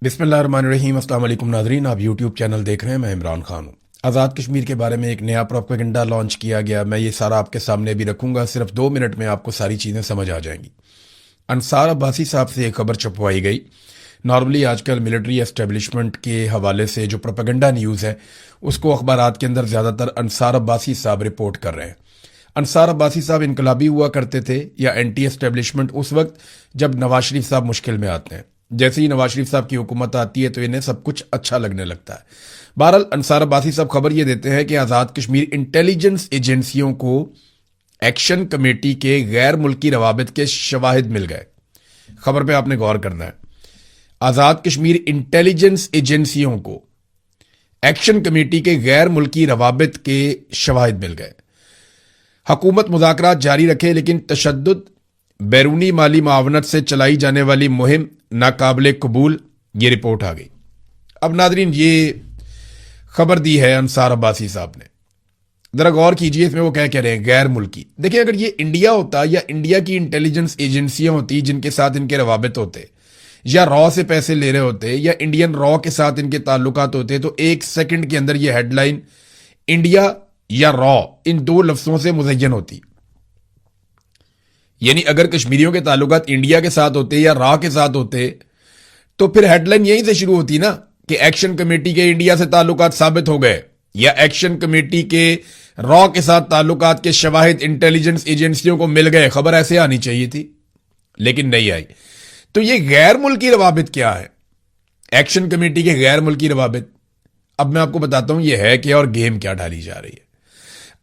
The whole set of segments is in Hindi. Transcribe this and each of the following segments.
बिस्मिल्लाहिर्रहमानिर्रहीम। अस्सलाम वालेकुम नाज़रीन, आप यूट्यूब चैनल देख रहे हैं। मैं इमरान खान हूँ। आज़ाद कश्मीर के बारे में एक नया प्रोपेगेंडा लॉन्च किया गया। मैं ये सारा आपके सामने भी रखूंगा, सिर्फ 2 मिनट में आपको सारी चीज़ें समझ आ जाएंगी। अंसार अब्बासी साहब से एक खबर छपवाई गई। नॉर्मली आजकल मिलिट्री एस्टेब्लिशमेंट के हवाले से जो प्रोपेगेंडा न्यूज़ है उसको अखबारात के अंदर ज़्यादातर अंसार अब्बासी साहब रिपोर्ट कर रहे हैं। अंसार अब्बासी साहब इनकलाबी हुआ करते थे या एंटी एस्टेब्लिशमेंट उस वक्त जब नवाज शरीफ साहब मुश्किल में आते हैं। जैसे ही नवाज शरीफ साहब की हुकूमत आती है तो इन्हें सब कुछ अच्छा लगने लगता है। बहरहाल अंसार अब्बासी साहब खबर ये देते हैं कि आज़ाद कश्मीर इंटेलिजेंस एजेंसियों को एक्शन कमेटी के गैर मुल्की रवाबित के शवाहिद मिल गए। खबर पे आपने गौर करना है। आज़ाद कश्मीर इंटेलिजेंस एजेंसियों को एक्शन कमेटी के गैर मुल्की रवाबित के शवाहिद मिल गए। हुकूमत मुज़ाकरात जारी रखे लेकिन तशद्दुद, बैरूनी माली मावनत से चलाई जाने वाली मुहिम नाकाबिले कबूल, ये रिपोर्ट आ गई। अब नादरीन, ये खबर दी है अंसार अब्बासी साहब ने। जरा गौर कीजिए इसमें वो क्या कह रहे हैं, गैर मुल्की। देखिए, अगर ये इंडिया होता या इंडिया की इंटेलिजेंस एजेंसियां होती जिनके साथ इनके रवाबित होते, या रॉ से पैसे ले रहे होते, या इंडियन रॉ के साथ इनके ताल्लुकात होते, तो एक सेकंड के अंदर ये हेडलाइन इंडिया या रॉ इन दो लफ्जों से मुज़य्यन होती। यानी अगर कश्मीरियों के ताल्लुकात इंडिया के साथ होते या रॉ के साथ होते तो फिर हेडलाइन यहीं से शुरू होती ना कि एक्शन कमेटी के इंडिया से ताल्लुकात साबित हो गए, या एक्शन कमेटी के रॉ के साथ ताल्लुकात के शवाहिद इंटेलिजेंस एजेंसियों को मिल गए। खबर ऐसे आनी चाहिए थी, लेकिन नहीं आई। तो ये गैर मुल्की रवाबित क्या है, एक्शन कमेटी के गैर मुल्की रवाबित? अब मैं आपको बताता हूं ये है क्या और गेम क्या डाली जा रही है।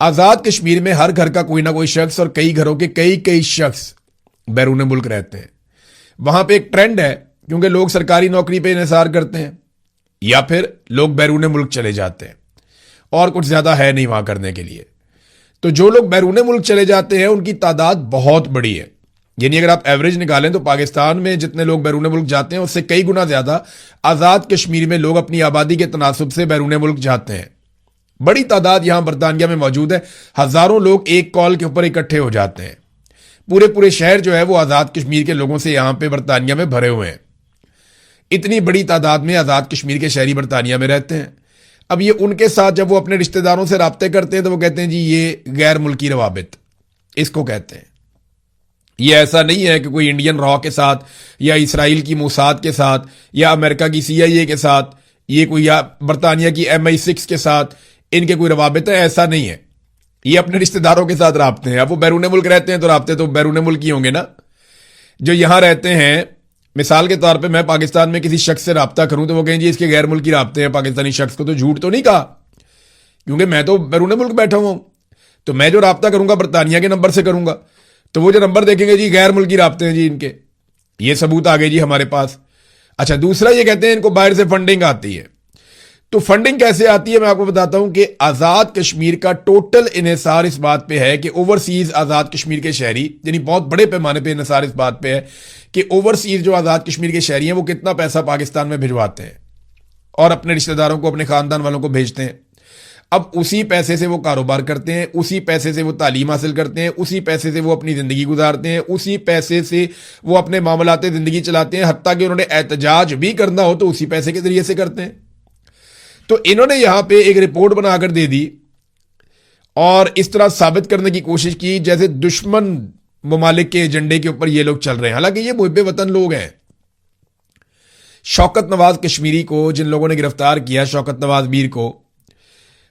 आजाद कश्मीर में हर घर का कोई ना कोई शख्स और कई घरों के कई कई शख्स बैरून मुल्क रहते हैं। वहां पे एक ट्रेंड है, क्योंकि लोग सरकारी नौकरी पे इंतजार करते हैं या फिर लोग बैरून मुल्क चले जाते हैं और कुछ ज्यादा है नहीं वहां करने के लिए। तो जो लोग बैरून मुल्क चले जाते हैं उनकी तादाद बहुत बड़ी है। यानी अगर आप एवरेज निकालें तो पाकिस्तान में जितने लोग बैरून मुल्क जाते हैं उससे कई गुना ज्यादा आजाद कश्मीर में लोग अपनी आबादी के तनासुब से बैरून मुल्क जाते हैं। बड़ी तादाद यहां बरतानिया में मौजूद है। हजारों लोग एक कॉल के ऊपर इकट्ठे हो जाते हैं। पूरे पूरे शहर जो है वो आजाद कश्मीर के लोगों से यहां पे बरतानिया में भरे हुए हैं। इतनी बड़ी तादाद में आजाद कश्मीर के शहरी बरतानिया में रहते हैं। अब ये उनके साथ जब वो अपने रिश्तेदारों से राब्ते करते हैं तो वो कहते हैं जी ये गैर मुल्की रवाबित इसको कहते हैं। ये ऐसा नहीं है कि कोई इंडियन रॉ के साथ या इसराइल की मोसाद के साथ या अमेरिका की CIA के साथ, ये कोई या बरतानिया की MI6 के साथ इनके कोई रवाबित है, ऐसा नहीं है। ये अपने रिश्तेदारों के साथ राब्ते हैं। अब वो बैरून मुल्क रहते हैं तो राब्ते तो बैरून मुल्क ही होंगे ना। जो यहां रहते हैं, मिसाल के तौर पे मैं पाकिस्तान में किसी शख्स से राब्ता करूं तो वो कहें जी इसके गैर मुल्की राब्ते हैं पाकिस्तानी शख्स को, तो झूठ तो नहीं कहा, क्योंकि मैं तो बैरून मुल्क बैठा हुआ हूं। तो मैं जो राब्ता करूंगा बरतानिया के नंबर से करूंगा, तो वो जो नंबर देखेंगे जी गैर मुल्की राब्ते हैं जी इनके, ये सबूत आ गए जी हमारे पास। अच्छा, दूसरा ये कहते हैं इनको बाहर से फंडिंग आती है। तो फंडिंग कैसे आती है मैं आपको बताता हूं कि आजाद कश्मीर का टोटल इन्हिसार इस बात पे है कि ओवरसीज आजाद कश्मीर के शहरी, यानी बहुत बड़े पैमाने पे इन्हिसार इस बात पे है कि ओवरसीज जो आजाद कश्मीर के शहरी हैं वो कितना पैसा पाकिस्तान में भिजवाते हैं और अपने रिश्तेदारों को, अपने खानदान वालों को भेजते हैं। अब उसी पैसे से वो कारोबार करते हैं, उसी पैसे से वो तालीम हासिल करते हैं, उसी पैसे से वो अपनी जिंदगी गुजारते हैं, उसी पैसे से वो अपने मामलाते जिंदगी चलाते हैं। हत्ता कि उन्होंने एहतजाज भी करना हो तो उसी पैसे के जरिए से करते हैं। तो इन्होंने यहां पे एक रिपोर्ट बनाकर दे दी और इस तरह साबित करने की कोशिश की जैसे दुश्मन ममालिक के एजेंडे के ऊपर ये लोग चल रहे हैं। हालांकि ये मुहिब्बे वतन लोग हैं। शौकत नवाज कश्मीरी को जिन लोगों ने गिरफ्तार किया, शौकत नवाज मीर को,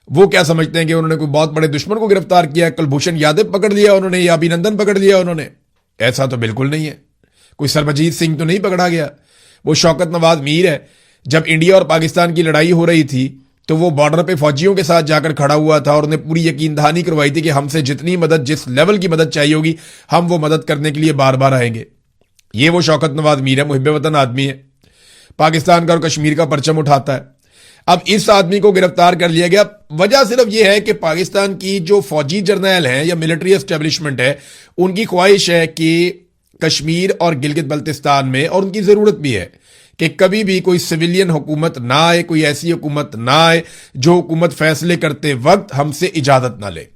वो क्या समझते हैं कि उन्होंने कोई बहुत बड़े दुश्मन को गिरफ्तार किया, कुलभूषण यादव पकड़ लिया उन्होंने या अभिनंदन पकड़ लिया उन्होंने? ऐसा तो बिल्कुल नहीं है। कोई सरबजीत सिंह तो नहीं पकड़ा गया। वो शौकत नवाज मीर है। जब इंडिया और पाकिस्तान की लड़ाई हो रही थी तो वो बॉर्डर पे फौजियों के साथ जाकर खड़ा हुआ था और उन्हें पूरी यकीन दहानी करवाई थी कि हमसे जितनी मदद, जिस लेवल की मदद चाहिए होगी, हम वो मदद करने के लिए बार बार आएंगे। ये वो शौकत नवाज मीर है, मुहिब्बे वतन आदमी है, पाकिस्तान का और कश्मीर का परचम उठाता है। अब इस आदमी को गिरफ्तार कर लिया गया। वजह सिर्फ यह है कि पाकिस्तान की जो फौजी जर्नैल हैं या मिलिट्री एस्टेब्लिशमेंट है, उनकी ख्वाहिश है कि कश्मीर और गिलगित बल्तिस्तान में, और उनकी जरूरत भी है कि कभी भी कोई सिविलियन हुकूमत ना आए, कोई ऐसी हुकूमत ना आए जो हुकूमत फैसले करते वक्त हमसे इजाजत ना ले।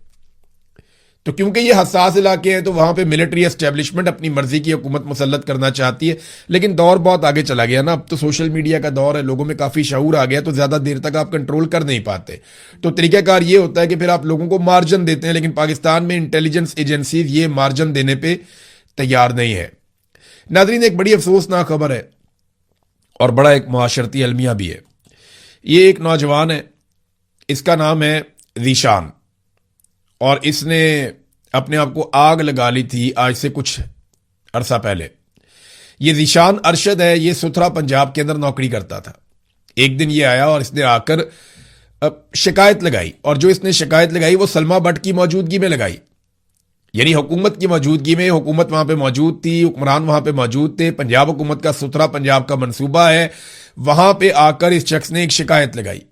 तो क्योंकि ये हसास इलाके हैं तो वहां पे मिलिट्री एस्टेब्लिशमेंट अपनी मर्जी की हुकूमत मुसल्लत करना चाहती है। लेकिन दौर बहुत आगे चला गया ना, अब तो सोशल मीडिया का दौर है, लोगों में काफी शऊर आ गया, तो ज्यादा देर तक आप कंट्रोल कर नहीं पाते। तो तरीकाकार ये होता है कि फिर आप लोगों को मार्जिन देते हैं, लेकिन पाकिस्तान में इंटेलिजेंस एजेंसीज ये मार्जिन देने पर तैयार नहीं है। नाज़रीन, एक बड़ी अफसोसनाक खबर है और बड़ा एक मुआशरती अलमिया भी है। ये एक नौजवान है, इसका नाम है ज़ीशान, और इसने अपने आप को आग लगा ली थी आज से कुछ अरसा पहले। ये ज़ीशान अरशद है, ये सुथरा पंजाब के अंदर नौकरी करता था। एक दिन ये आया और इसने आकर शिकायत लगाई, और जो इसने शिकायत लगाई वो सलमा भट्ट की मौजूदगी में लगाई, यानी हुकूमत की मौजूदगी में। हुकूमत वहां पे मौजूद थी, हुक्मरान वहां पे मौजूद थे, पंजाब हुकूमत का सुथरा पंजाब का मंसूबा है, वहां पे आकर इस शख्स ने एक शिकायत लगाई।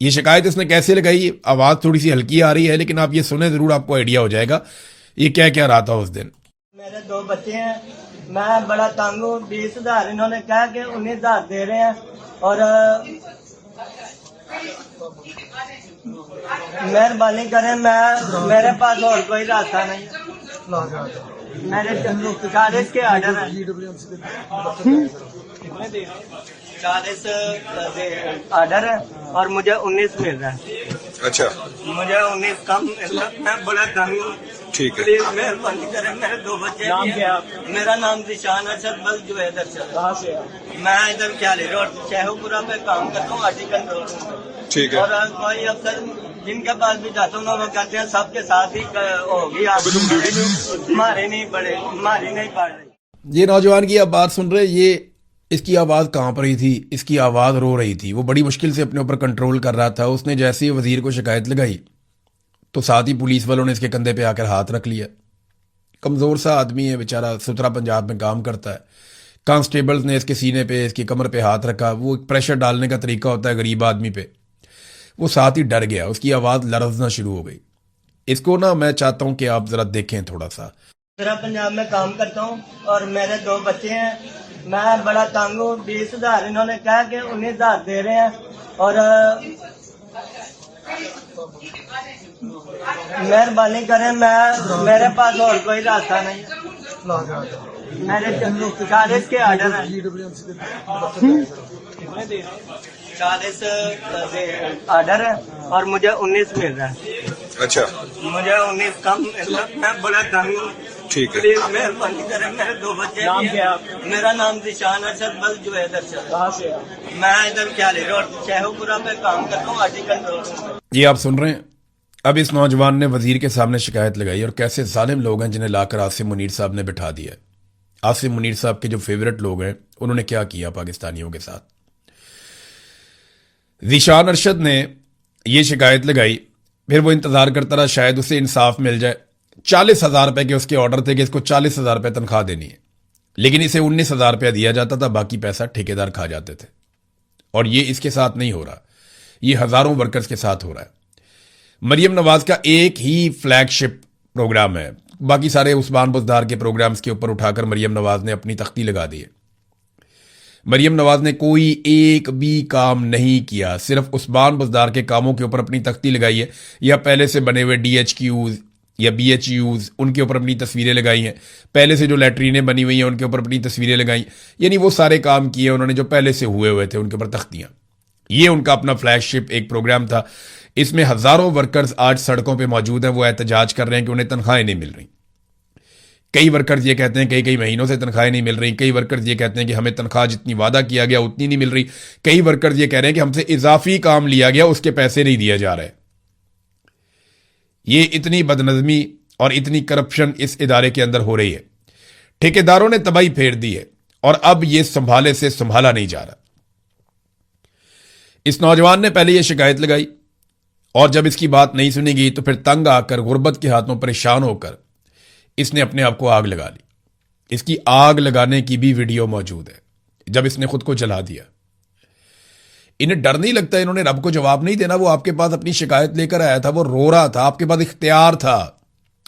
ये शिकायत इसने कैसे लगाई, आवाज थोड़ी सी हल्की आ रही है, लेकिन आप ये सुने जरूर, आपको आइडिया हो जाएगा ये क्या क्या रहा था उस दिन। मेरे 2 बच्चे हैं, मैं बड़ा तंग हूँ। 20,000 इन्होंने कहा कि 19,000 दे रहे हैं, और मेहरबानी करें, मेरे पास और कोई रास्ता नहीं है। मेरे 40 के ऑर्डर है, 40 ऑर्डर है, और मुझे 19 मिल रहा है। अच्छा, मुझे 19 कम मिल रहा है, मैं बड़ा तंग हूँ। ठीक है। प्लीज मेहरबानी करें, मेरे 2 बच्चे। नाम क्या है? मेरा नाम ज़ीशान अरशद बल जुवैद अरशद। कहाँ से? मैं इधर क्याली रोड शेखुपुरा पे काम करता हूँ, आर्टिकल रोड। ठीक है। और कोई अफसर जिनके पास भी जाता हूँ वो कहते हैं सबके साथ ही होगी, हमारे नहीं पड़े, हमारी नहीं पड़ रही। ये नौजवान की आप बात सुन रहे, ये इसकी आवाज कांप रही थी, इसकी आवाज रो रही थी, वो बड़ी मुश्किल से अपने ऊपर कंट्रोल कर रहा था। उसने जैसे ही वजीर को शिकायत लगाई तो साथ ही पुलिस वालों ने इसके कंधे पे आकर हाथ रख लिया। कमजोर सा आदमी है बेचारा, सुथरा पंजाब में काम करता है। कांस्टेबल्स ने इसके सीने पे, इसकी कमर पे हाथ रखा। वो एक प्रेशर डालने का तरीका होता है गरीब आदमी पे। वो साथ ही डर गया, उसकी आवाज लरजना शुरू हो गई। इसको ना मैं चाहता हूं कि आप जरा देखें थोड़ा सा। सुथरा पंजाब में काम करता हूँ और मेरे 2 बच्चे हैं, मैं बड़ा तंग हूँ। 20,000 इन्होंने कहा कि 19,000 दे रहे हैं, और मेहरबानी करें, मेरे पास और कोई रास्ता नहीं है। मेरे 40 के ऑर्डर है, 40 ऑर्डर है, और मुझे 19 मिल रहा है। अच्छा, मुझे 19 कम मिल रहा है, मैं बड़ा तंग हूँ। ठीक है। प्लीज मेहरबानी करें, मेरे 2 बच्चे। नाम क्या है? मेरा नाम ज़ीशान अरशद बल जुवैद अरशद। कहाँ से? मैं इधर क्याली रोड शेखुपुरा पे काम करता हूँ, आर्टिकल रोड। ये आप सुन रहे हैं, अब इस नौजवान ने वजीर के सामने शिकायत लगाई, और कैसे जालिम लोग हैं जिन्हें लाकर आसिम मुनीर साहब ने बिठा दिया। आसिम मुनीर साहब के जो फेवरेट लोग हैं उन्होंने क्या किया पाकिस्तानियों के साथ। ज़ीशान अरशद ने यह शिकायत लगाई, फिर वो इंतजार करता रहा शायद उसे इंसाफ मिल जाए। 40,000 रुपए के उसके ऑर्डर थे कि इसको 40,000 रुपए तनख्वाह देनी है, लेकिन इसे 19,000 रुपया दिया जाता था, बाकी पैसा ठेकेदार खा जाते थे। और ये इसके साथ नहीं हो रहा, ये हजारों वर्कर्स के साथ हो रहा है। मरियम नवाज का एक ही फ्लैगशिप प्रोग्राम है, बाकी सारे उस्मान बुज़दार के प्रोग्राम्स के ऊपर उठाकर मरियम नवाज ने अपनी तख्ती लगा दी है। मरियम नवाज ने कोई एक भी काम नहीं किया, सिर्फ उस्मान बुज़दार के कामों के ऊपर अपनी तख्ती लगाई है, या पहले से बने हुए DHQs या BHUs उनके ऊपर अपनी तस्वीरें लगाई हैं, पहले से जो लैट्रीनें बनी हुई हैं उनके ऊपर अपनी तस्वीरें लगाई, यानी वो सारे काम किए उन्होंने जो पहले से हुए थे उनके ऊपर तख्तियां। ये उनका अपना फ्लैगशिप एक प्रोग्राम था। इसमें हजारों वर्कर्स आज सड़कों पर मौजूद हैं, वो एहतजाज कर रहे हैं कि उन्हें तनख्वाहें नहीं मिल रही। कई वर्कर्स ये कहते हैं कई महीनों से तनख्वाहें नहीं मिल रही। कई वर्कर्स ये कहते हैं कि हमें तनख्वाह जितनी वादा किया गया उतनी नहीं मिल रही। कई वर्कर्स ये कह रहे हैं कि हमसे इजाफी काम लिया गया, उसके पैसे नहीं दिए जा रहे। ये इतनी बदनज़मी और इतनी करप्शन इस इदारे के अंदर हो रही है। ठेकेदारों ने तबाही फेर दी है और अब ये संभाले से संभाला नहीं जा रहा। इस नौजवान ने पहले यह शिकायत लगाई और जब इसकी बात नहीं सुनी गई तो फिर तंग आकर, गुर्बत के हाथों परेशान होकर इसने अपने आप को आग लगा ली। इसकी आग लगाने की भी वीडियो मौजूद है, जब इसने खुद को जला दिया। इन्हें डर नहीं लगता, इन्होंने रब को जवाब नहीं देना। वो आपके पास अपनी शिकायत लेकर आया था, वो रो रहा था, आपके पास इख्तियार था।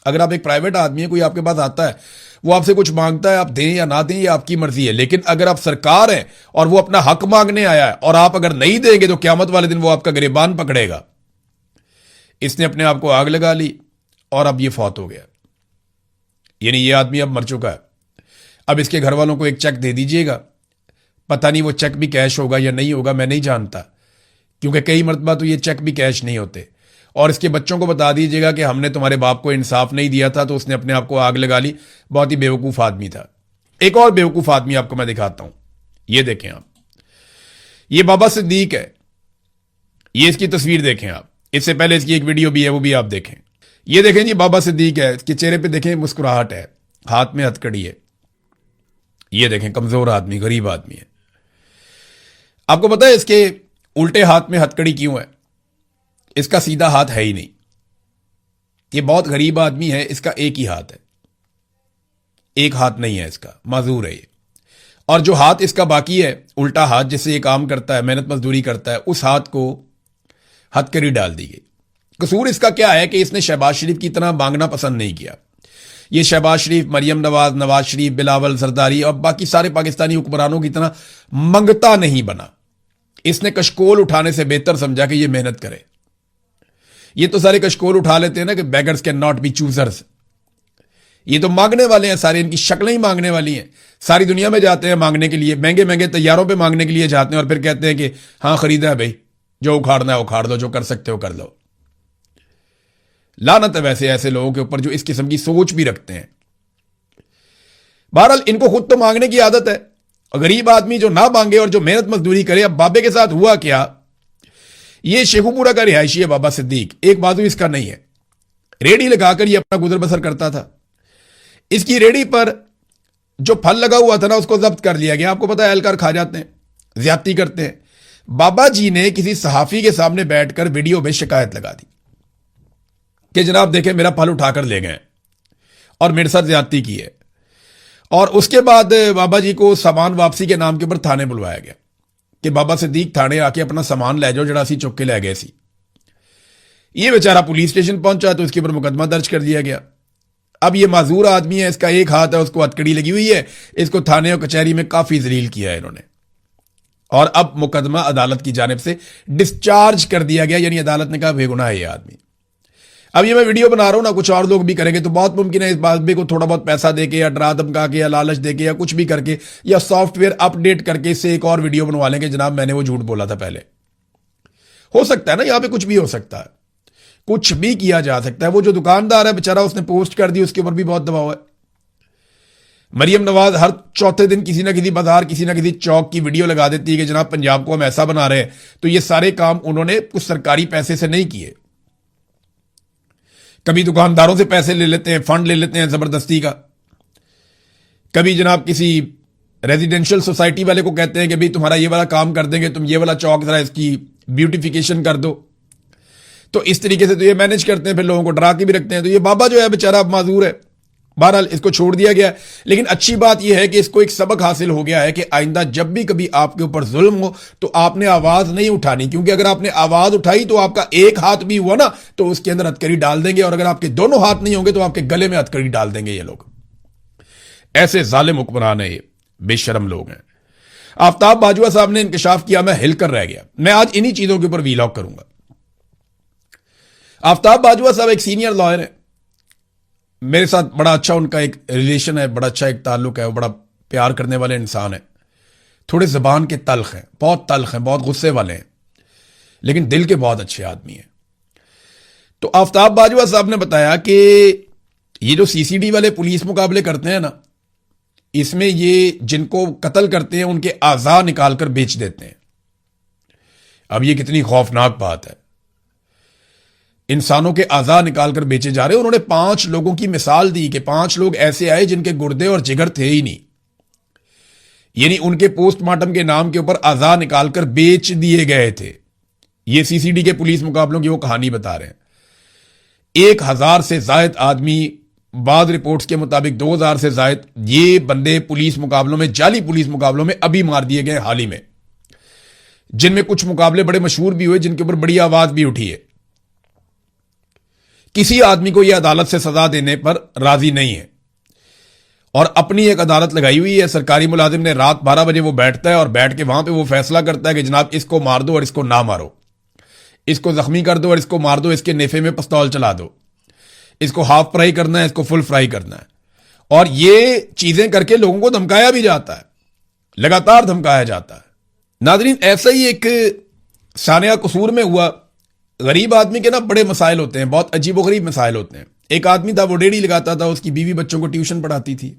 अगर आप एक प्राइवेट आदमी है, कोई आपके पास आता है, वो आपसे कुछ मांगता है, आप दें या ना दें ये आपकी मर्जी है। लेकिन अगर आप सरकार है और वो अपना हक मांगने आया है और आप अगर नहीं देंगे तो क़यामत वाले दिन वो आपका गिरबान पकड़ेगा। इसने अपने आप को आग लगा ली और अब ये फौत हो गया। यानी ये आदमी अब मर चुका है। अब इसके घर वालों को एक चेक दे दीजिएगा। पता नहीं वो चेक भी कैश होगा या नहीं होगा, मैं नहीं जानता, क्योंकि कई मरतबा तो ये चेक भी कैश नहीं होते। और इसके बच्चों को बता दीजिएगा कि हमने तुम्हारे बाप को इंसाफ नहीं दिया था, तो उसने अपने आप को आग लगा ली। बहुत ही बेवकूफ आदमी था। एक और बेवकूफ आदमी आपको मैं दिखाता हूं। ये देखें आप, ये बाबा सिद्दीक है। ये इसकी तस्वीर देखें आप। इससे पहले इसकी एक वीडियो भी है, वो भी आप देखें। ये देखें जी, बाबा सिद्दीक है। इसके चेहरे पे देखें मुस्कुराहट है, हाथ में हथकड़ी है। ये देखें, कमजोर आदमी, गरीब आदमी है। आपको पता है इसके उल्टे हाथ में हथकड़ी क्यों है? इसका सीधा हाथ है ही नहीं। ये बहुत गरीब आदमी है, इसका एक ही हाथ है, एक हाथ नहीं है इसका, माजूर है ये। और जो हाथ इसका बाकी है, उल्टा हाथ जिससे ये काम करता है, मेहनत मजदूरी करता है, उस हाथ को हथकड़ी डाल दी गई। कसूर इसका क्या है कि इसने शहबाज शरीफ की तरह मांगना पसंद नहीं किया। ये शहबाज शरीफ, मरियम नवाज, नवाज शरीफ, बिलावल जरदारी और बाकी सारे पाकिस्तानी हुक्मरानों की तरह मंगता नहीं बना। इसने कशकोल उठाने से बेहतर समझा कि ये मेहनत करे। ये तो सारे कशकोल उठा लेते हैं ना कि beggars can not be choosers. ये तो मांगने वाले हैं सारे, इनकी शक्लें ही मांगने वाली हैं। सारी दुनिया में जाते हैं मांगने के लिए, महंगे महंगे तैयारों पे मांगने के लिए जाते हैं और फिर कहते हैं कि हाँ खरीदा है भाई, जो उखाड़ना है उखाड़ दो, जो कर सकते हो कर लो। लानत है वैसे ऐसे लोगों के ऊपर जो इस किस्म की सोच भी रखते हैं। बहरहाल इनको खुद तो मांगने की आदत है, और गरीब आदमी जो ना मांगे और जो मेहनत मजदूरी करे। अब बाबे के साथ हुआ क्या, ये शेखुपुरा का रिहायशी है बाबा सिद्दीक। एक बाजू इसका नहीं है, रेडी लगाकर ये अपना गुजर बसर करता था। इसकी रेडी पर जो फल लगा हुआ था ना, उसको जब्त कर लिया गया। आपको पता है एहलकार खा जाते हैं, ज्यादती करते हैं। बाबा जी ने किसी सहाफी के सामने बैठकर वीडियो में शिकायत लगा दी कि जनाब देखें मेरा फल उठाकर ले गए और मेरे साथ ज्यादती की है। और उसके बाद बाबा जी को सामान वापसी के नाम के ऊपर थाने बुलवाया गया कि बाबा सिद्दीक थाने आके अपना सामान ले जाओ जड़ा सी चुक के ले गए सी। ये बेचारा पुलिस स्टेशन पहुंचा तो उसके ऊपर मुकदमा दर्ज कर दिया गया। अब ये माजूर आदमी है, इसका एक हाथ है, उसको हथकड़ी लगी हुई है। इसको थाने और कचहरी में काफी जलील किया है इन्होंने, और अब मुकदमा अदालत की जानिब से डिस्चार्ज कर दिया गया। यानी अदालत ने कहा बेगुनाह है ये आदमी। अब ये मैं वीडियो बना रहा हूं ना, कुछ और लोग भी करेंगे तो बहुत मुमकिन है इस बात को थोड़ा बहुत पैसा देके या डरा धमका के या लालच देके या कुछ भी करके या सॉफ्टवेयर अपडेट करके इससे एक और वीडियो बनवा लेंगे, जनाब मैंने वो झूठ बोला था पहले। हो सकता है ना, यहां पे कुछ भी हो सकता है, कुछ भी किया जा सकता है। वो जो दुकानदार है बेचारा, उसने पोस्ट कर दी, उसके ऊपर भी बहुत दबाव है। मरियम नवाज हर चौथे दिन किसी ना किसी बाजार, किसी ना किसी चौक की वीडियो लगा देती है कि जनाब पंजाब को हम ऐसा बना रहे हैं। तो ये सारे काम उन्होंने कुछ सरकारी पैसे से नहीं किए। कभी दुकानदारों से पैसे ले लेते हैं, फंड ले लेते हैं जबरदस्ती का। कभी जनाब किसी रेजिडेंशियल सोसाइटी वाले को कहते हैं कि भाई तुम्हारा ये वाला काम कर देंगे, तुम ये वाला चौक जरा इसकी ब्यूटिफिकेशन कर दो। तो इस तरीके से तो ये मैनेज करते हैं, फिर लोगों को डरा के भी रखते हैं। तो ये बाबा जो है बेचारा अब माजूर है। बहरहाल इसको छोड़ दिया गया। लेकिन अच्छी बात यह है कि इसको एक सबक हासिल हो गया है कि आइंदा जब भी कभी आपके ऊपर जुल्म हो तो आपने आवाज नहीं उठानी, क्योंकि अगर आपने आवाज उठाई तो आपका एक हाथ भी हुआ ना तो उसके अंदर हथकड़ी डाल देंगे, और अगर आपके दोनों हाथ नहीं होंगे तो आपके गले में हथकड़ी डाल देंगे ये लोग। ऐसे जालिम हुक्मरान है ये, बेशरम लोग हैं। आफ्ताब बाजवा साहब ने इंकशाफ किया, मैं हिलकर रह गया। मैं आज इन्हीं चीजों के ऊपर वीलॉग करूंगा। आफ्ताब बाजवा साहब एक सीनियर लॉयर है, मेरे साथ बड़ा अच्छा उनका एक रिलेशन है, बड़ा अच्छा एक ताल्लुक है, वो बड़ा प्यार करने वाले इंसान है। थोड़े जबान के तल्ख हैं, बहुत तल्ख हैं, बहुत गुस्से वाले हैं, लेकिन दिल के बहुत अच्छे आदमी हैं। तो आफ्ताब बाजवा साहब ने बताया कि ये जो सीसीडी वाले पुलिस मुकाबले करते हैं ना, इसमें ये जिनको कत्ल करते हैं उनके आज़ा निकालकर बेच देते हैं। अब ये कितनी खौफनाक बात है, इंसानों के आज़ा निकालकर बेचे जा रहे हैं। उन्होंने 5 लोगों की मिसाल दी कि 5 लोग ऐसे आए जिनके गुर्दे और जिगर थे ही नहीं, यानी उनके पोस्टमार्टम के नाम के ऊपर आज़ा निकालकर बेच दिए गए थे। ये सीसीडी के पुलिस मुकाबलों की वो कहानी बता रहे हैं। 1000 से जायद आदमी, बाद रिपोर्ट्स के मुताबिक 2000 से जायद ये बंदे पुलिस मुकाबलों में, जाली पुलिस मुकाबलों में अभी मार दिए गए हाल ही में, जिनमें कुछ मुकाबले बड़े मशहूर भी हुए, जिनके ऊपर बड़ी आवाज भी उठी है। किसी आदमी को यह अदालत से सजा देने पर राजी नहीं है और अपनी एक अदालत लगाई हुई है। सरकारी मुलाजिम ने रात 12 बजे वो बैठता है और बैठ के वहां पे वो फैसला करता है कि जनाब इसको मार दो और इसको ना मारो, इसको जख्मी कर दो और इसको मार दो, इसके नेफे में पिस्तौल चला दो, इसको हाफ फ्राई करना है, इसको फुल फ्राई करना है। और ये चीजें करके लोगों को धमकाया भी जाता है, लगातार धमकाया जाता है। नाज़रीन, ऐसा ही एक सानिया कसूर में हुआ। गरीब आदमी के ना बड़े मसाइल होते हैं, बहुत अजीबोगरीब मसाइल होते हैं। एक आदमी था, वो रेडी लगाता था, उसकी बीवी बच्चों को ट्यूशन पढ़ाती थी।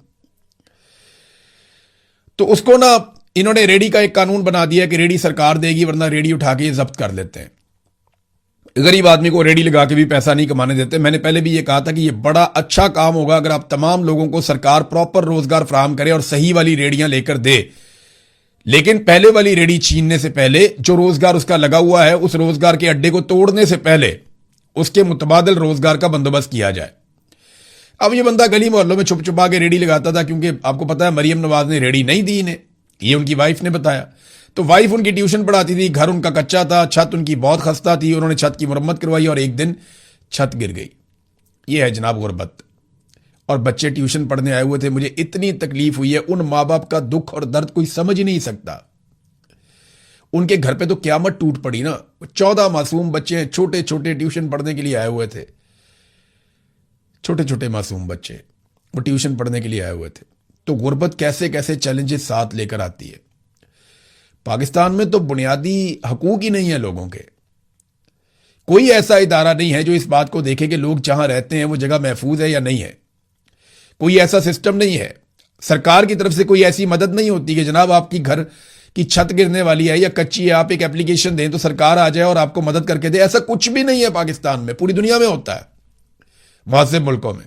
तो उसको ना इन्होंने रेडी का एक कानून बना दिया कि रेडी सरकार देगी, वरना रेडी उठा के जब्त कर लेते हैं। गरीब आदमी को रेडी लगा के भी पैसा नहीं कमाने देते। मैंने पहले भी ये कहा था कि ये बड़ा अच्छा काम होगा अगर आप तमाम लोगों को सरकार प्रॉपर रोजगार फराहम करे और सही वाली रेडियां लेकर दे। लेकिन पहले वाली रेडी छीनने से पहले जो रोजगार उसका लगा हुआ है, उस रोजगार के अड्डे को तोड़ने से पहले उसके मुतबादिल रोजगार का बंदोबस्त किया जाए। अब ये बंदा गली मोहल्लों में छुप छुपा के रेडी लगाता था, क्योंकि आपको पता है मरियम नवाज ने रेडी नहीं दी इन्हें, ये उनकी वाइफ ने बताया। तो वाइफ उनकी ट्यूशन पढ़ाती थी, घर उनका कच्चा था, छत उनकी बहुत खस्ता थी, उन्होंने छत की मुरम्मत करवाई और एक दिन छत गिर गई। ये है जनाब गुर्बत। और बच्चे ट्यूशन पढ़ने आए हुए थे। मुझे इतनी तकलीफ हुई है, उन माँ बाप का दुख और दर्द कोई समझ ही नहीं सकता। उनके घर पे तो क्यामत टूट पड़ी ना। 14 मासूम बच्चे छोटे छोटे ट्यूशन पढ़ने के लिए आए हुए थे, छोटे छोटे मासूम बच्चे वो ट्यूशन पढ़ने के लिए आए हुए थे। तो गुर्बत कैसे कैसे चैलेंजेस साथ लेकर आती है। पाकिस्तान में तो बुनियादी हकूक ही नहीं है लोगों के। कोई ऐसा इदारा नहीं है जो इस बात को देखे कि लोग जहां रहते हैं वो जगह महफूज है या नहीं है। कोई ऐसा सिस्टम नहीं है। सरकार की तरफ से कोई ऐसी मदद नहीं होती कि जनाब आपकी घर की छत गिरने वाली है या कच्ची है, आप एक एप्लीकेशन दें तो सरकार आ जाए और आपको मदद करके दे। ऐसा कुछ भी नहीं है पाकिस्तान में, पूरी दुनिया में होता है, मुहज़्ज़ब मुल्कों में।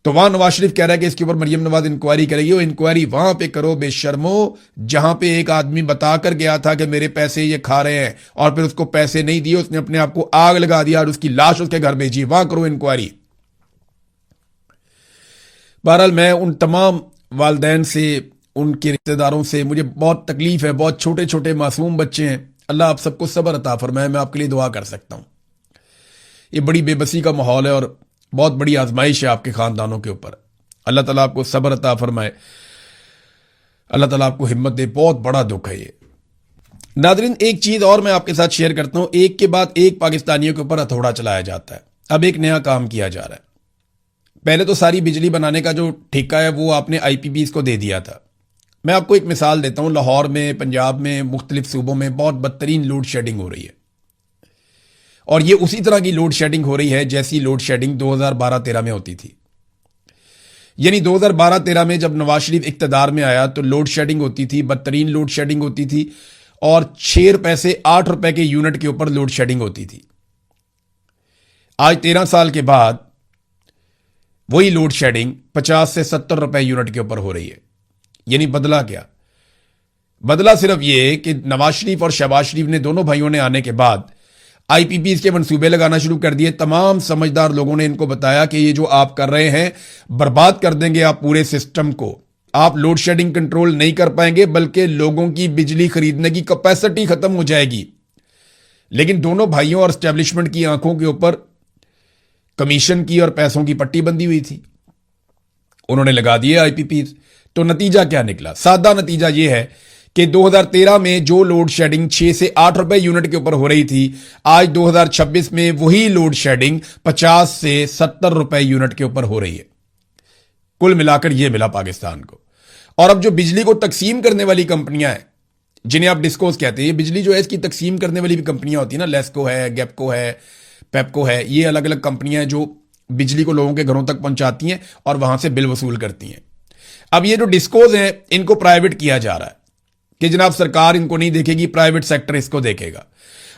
तो वहां नवाज शरीफ कह रहा है कि इसके ऊपर मरियम नवाज इंक्वायरी करेगी। वो इंक्वायरी वहां पे करो बेशर्मो, जहां पे एक आदमी बताकर गया था कि मेरे पैसे ये खा रहे हैं और फिर उसको पैसे नहीं दिए, उसने अपने आप को आग लगा दिया और उसकी लाश उसके घर भेजी। वहां करो इंक्वायरी। बहरहाल मैं उन तमाम वालिदैन से, उनके रिश्तेदारों से, मुझे बहुत तकलीफ है। बहुत छोटे छोटे मासूम बच्चे हैं। अल्लाह आप सबको सब्र अता फरमाए। मैं आपके लिए दुआ कर सकता हूं। ये बड़ी बेबसी का माहौल है और बहुत बड़ी आजमाइश है आपके खानदानों के ऊपर। अल्लाह ताला आपको सब्र अता फरमाए, अल्लाह ताला आपको हिम्मत दे। बहुत बड़ा दुख है ये। नादरीन, एक चीज और मैं आपके साथ शेयर करता हूं। एक के बाद एक पाकिस्तानियों के ऊपर हथौड़ा चलाया जाता है। अब एक नया काम किया जा रहा है। पहले तो सारी बिजली बनाने का जो ठेका है वो आपने IPPs को दे दिया था। मैं आपको एक मिसाल देता हूं। लाहौर में, पंजाब में, मुख्तलिफ सूबों में बहुत बदतरीन लोड शेडिंग हो रही है। और ये उसी तरह की लोड शेडिंग हो रही है जैसी लोड शेडिंग 2012-13 में होती थी। यानी 2012-13 में जब नवाज शरीफ इक्तदार में आया तो लोड शेडिंग होती थी, बदतरीन लोड शेडिंग होती थी और 6 रुपए से 8 रुपए के यूनिट के ऊपर लोड शेडिंग होती थी। आज 13 साल के बाद वही लोड शेडिंग 50 से 70 रुपए यूनिट के ऊपर हो रही है। यानी बदला क्या? बदला सिर्फ ये कि नवाज शरीफ और शहबाज शरीफ ने, दोनों भाइयों ने आने के बाद IPPs के मंसूबे लगाना शुरू कर दिए। तमाम समझदार लोगों ने इनको बताया कि ये जो आप कर रहे हैं बर्बाद कर देंगे आप पूरे सिस्टम को। आप लोड शेडिंग कंट्रोल नहीं कर पाएंगे, बल्कि लोगों की बिजली खरीदने की कैपेसिटी खत्म हो जाएगी। लेकिन दोनों भाइयों और एस्टेब्लिशमेंट की आंखों के ऊपर कमीशन की और पैसों की पट्टी बंधी हुई थी। उन्होंने लगा दिए IPPs। तो नतीजा क्या निकला? सादा नतीजा यह है कि 2013 में जो लोड शेडिंग 6 से 8 रुपए यूनिट के ऊपर हो रही थी, आज 2026 में वही लोड शेडिंग 50 से 70 रुपए यूनिट के ऊपर हो रही है। कुल मिलाकर यह मिला पाकिस्तान को। और अब जो बिजली को तकसीम करने वाली कंपनियां हैं, जिन्हें आप डिस्कोस कहते हैं, बिजली जो है इसकी तकसीम करने वाली भी कंपनियां होती है ना, लेस्को है, गैपको है, पेपको है, ये अलग अलग कंपनियां हैं जो बिजली को लोगों के घरों तक पहुंचाती हैं और वहां से बिल वसूल करती हैं। अब ये जो डिस्कोज हैं इनको प्राइवेट किया जा रहा है कि जनाब सरकार इनको नहीं देखेगी, प्राइवेट सेक्टर इसको देखेगा।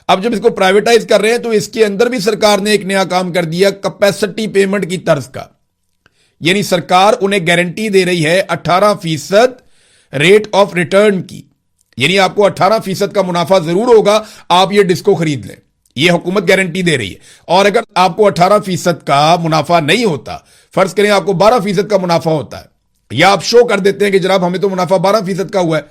अब जब इसको प्राइवेटाइज कर रहे हैं तो इसके अंदर भी सरकार ने एक नया काम कर दिया, कैपेसिटी पेमेंट की तर्ज का। यानी सरकार उन्हें गारंटी दे रही है 18% रेट ऑफ रिटर्न की। यानी आपको 18% का मुनाफा जरूर होगा, आप ये डिस्को खरीद लें, ये हुकूमत गारंटी दे रही है। और अगर आपको 18% का मुनाफा नहीं होता, फर्ज करें आपको 12% का मुनाफा होता है, या आप शो कर देते हैं कि जनाब हमें तो मुनाफा 12% का हुआ है,